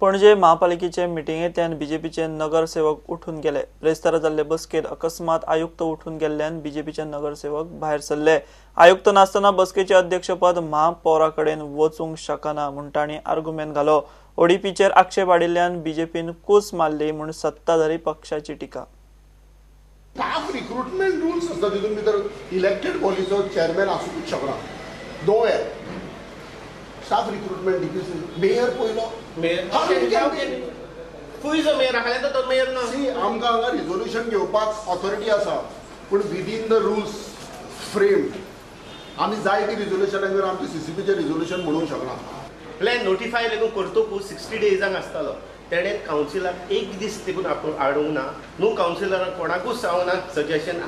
पणजे महापालिकेचे मिटिंगेंतल्यान बीजेपीचे नगरसेवक उठून गेले। रेस्तारा जाल्ले बसकेत अकस्मात आयुक्त उठून गेल्ल्यान बीजेपीचे नगरसेवक भायर सरले। आयुक्त नासतना बसकेचे अध्यक्षपद महापौरा कडेन वचूंक शकना म्हूण तांणी आर्ग्युमेंट घालो। ओडीपीचेर आक्षेप हाडिल्ल्यान बीजेपीन कूस मारली म्हूण सत्ताधारी पक्षाची टिका। स्टाफ रिक्रुटमेंट रूल्स आसता तितून भितर इलेक्टेड बॉडीचो चेअरमॅन आसूंक शकना। दोळे स्टाफ रिक्रुटमेंट डिप्युटी मेयर पयलो मेयर जो मेयर आहा तो मेयर ना सी आमकां हांगा रिझोल्यूशन घेवपाक ऑथॉरिटी आसा पूण विदीन द रूल्स फ्रेम आमी जाय ती रिझोल्यूशनाक जर आमचे सीसीपीचे रिझोल्यूशन म्हणूंक शकना। प्लॅन नोटिफाय लेगून करतकूच 60 डेजांक आसतालो तेणे कावन्सिलाक एक दीस देखून आपूण हाडूंक ना न्हू कावन्सिलराक कोणाकूच सांगूना सजेशन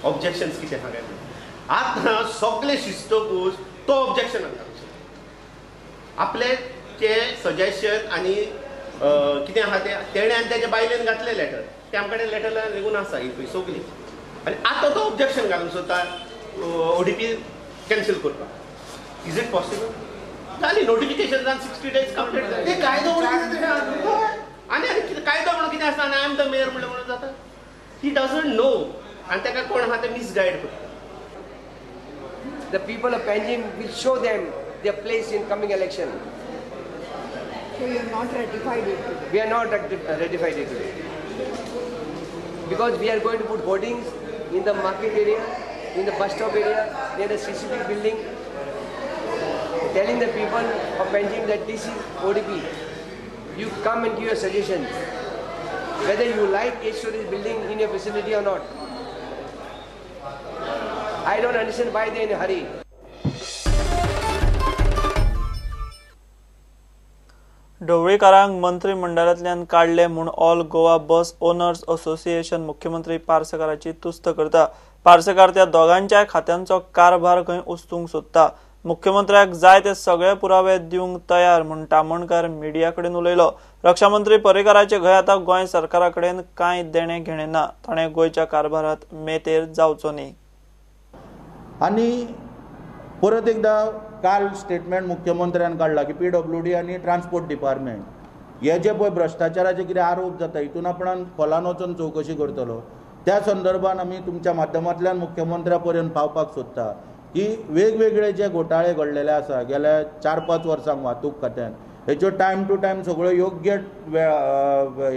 ऑब्जेक्शन्स कितें आहा काय आतां सगळे शिस्तकूच तो ऑब्जेक्शन हाडटा आपले जे सजेशन आनी कितें आहा ते तेणे आनी तेजे बायलेन घातले लेटर ते आमकडे लेटर लेगून आसा ही पळय सगळी आनी आतां तो ऑब्जेक्शन घालूंक सोदता ओडीपी कॅन्सील करपाक। Is it possible? जाली नोटिफिकेशन जावन 60 डेज कंप्लीट जाले ते कायदो आनी कायदो म्हणून कितें आसता आनी आय एम द मेयर म्हणून जाता ही डजंट नो आनी ताका कोण आहा ते मिसगायड करता। The people of Panjim will show them their place in coming election. So you are not ratified it today? We are not ratified it today. Because we are going to put hoardings in the market area, in the bus stop area, near the CCP building, telling the people of Panjim that this is ODP. You come and give your suggestions. Whether you like 8 stories building in your vicinity or not. I don't understand why they are in a hurry. ढवळीकारांक मंत्रिमंडळांतल्यान काढले म्हूण all Goa बस owners association मुख्यमंत्री पार्सेकाराची तुस्त करता। पार्सेकार त्या दोगांच्या खात्यांचो कारभार खंय उस्तूंक सोदता। मुख्यमंत्र्याक जाय ते सगळे पुरावे दिवंक तयार म्हूण तामणकार मिडिया कडेन उलयलो। रक्षा मंत्री पर्रीकाराचे खंय आतां गोंय सरकारा कडेन कांय देणे घेणे ना। ताणें गोंयच्या कारभारात मेतेर जावचो न्ही। आणि परत एकदा काल स्टेटमेंट मुख्यमंत्र्यान काढला की PWD आणि ट्रान्सपोर्ट डिपार्टमेंट हे जे पळय भ्रष्टाचाराचे कितें आरोप जाता हितून आपण खोलान वचून चवकशी करतलो। त्या संदर्भात आमी तुमच्या माध्यमांतल्यान मुख्यमंत्र्या पर्यंत पावपाक सोदता की वेगवेगळे जे घोटाळे घडलेले आसा गेल्या 4-5 वर्सांक वाहतूक खात्यान हेच्यो टायम टू टायम सगळ्यो योग्य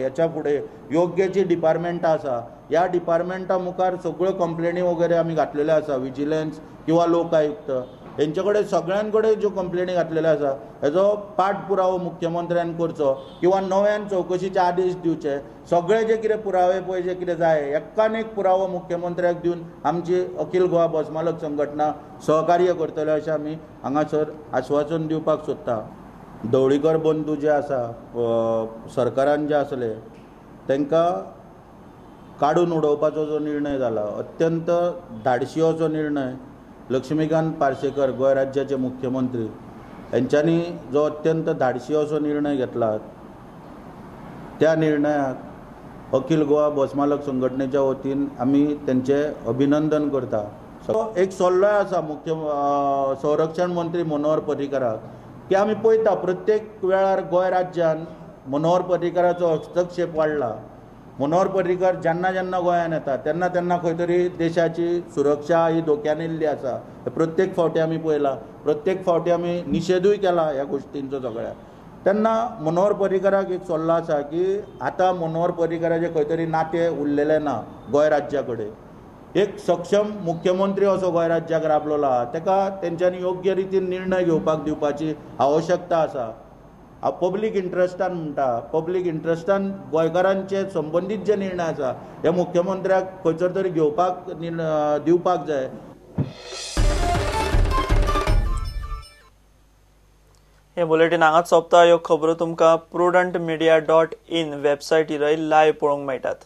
हेच्या फुडें योग्य जी डिपार्टमेंटां आसा ह्या डिपार्टमेंटा मुखार सगळ्यो कंप्लेनी वगैरे आमी घातलेल्यो आसा। विजिलन्स किंवा लोक आयुक्त हेंचे कडेन सगळ्यां कडेन ज्यो कंप्लेनी घातलेल्यो आसा हेजो पाठपुरावो मुख्यमंत्र्यान करचो किंवा नव्यान चवकशीचे आदेश दिवचे। सगळे जे कितें पुरावे पळय जे कितें जाय एकान एक पुरावो मुख्यमंत्र्याक दिवन आमची अखिल गोवा बस मालक संघटना सहकार्य करतले अशें आमी हांगासर आश्वासन दिवपाक सोदता। ढवळीकर बंधू जे आसा सरकारान जे आसले तांकां काडून उडोवपाचो जो निर्णय जाला अत्यंत धाडशी असो निर्णय लक्ष्मीकांत पार्सेकर गोंय राज्याचे मुख्यमंत्री यांच्यानी जो अत्यंत धाडशी असो निर्णय घेतला त्या निर्णयाक अखिल गोवा बस मालक संघटनेच्या वतीन आमी त्यांचे अभिनंदन करता। एक सल्लो आसा मुख्य संरक्षण मंत्री मनोहर पर्रीकाराक की आमी पळयता प्रत्येक वेळार गोंय राज्यान मनोहर पर्रीकाराचो हस्तक्षेप वाडला। मनोहर पर्रीकार जेन्ना जेन्ना गोंयांत येता तेन्ना तेन्ना खंय तरी देशाची सुरक्षा ही धोक्यान येयल्ली आसा। प्रत्येक फावटी आमी पळयला प्रत्येक फावटी आमी निशेधूय केला ह्या गोश्टींचो सगळ्या। तेन्ना मनोहर पर्रीकाराक एक सल्लो आसा की आतां मनोहर पर्रीकाराचे खंय तरी नाते उरलेले ना गोंय राज्या कडेन। एक सक्षम मुख्यमंत्री असो गोंय राज्याक राबलेलो आहा ताका तेंच्यांनी योग्य रितीन निर्णय घेवपाक दिवपाची आवश्यकता आसा। पब्लीक इंट्रस्टान म्हणटा पब्लीक इंट्रस्टान गोंयकारांचे संबंधीत जे निर्णय आसा हे मुख्यमंत्र्याक खंयसर तरी घेवपाक दिवपाक जाय। हे बुलेटिन हांगाच सोंपता। ह्यो खबरो तुमकां prudentmedia.in वेबसायटीर लायव्ह पळोवंक मेळटात।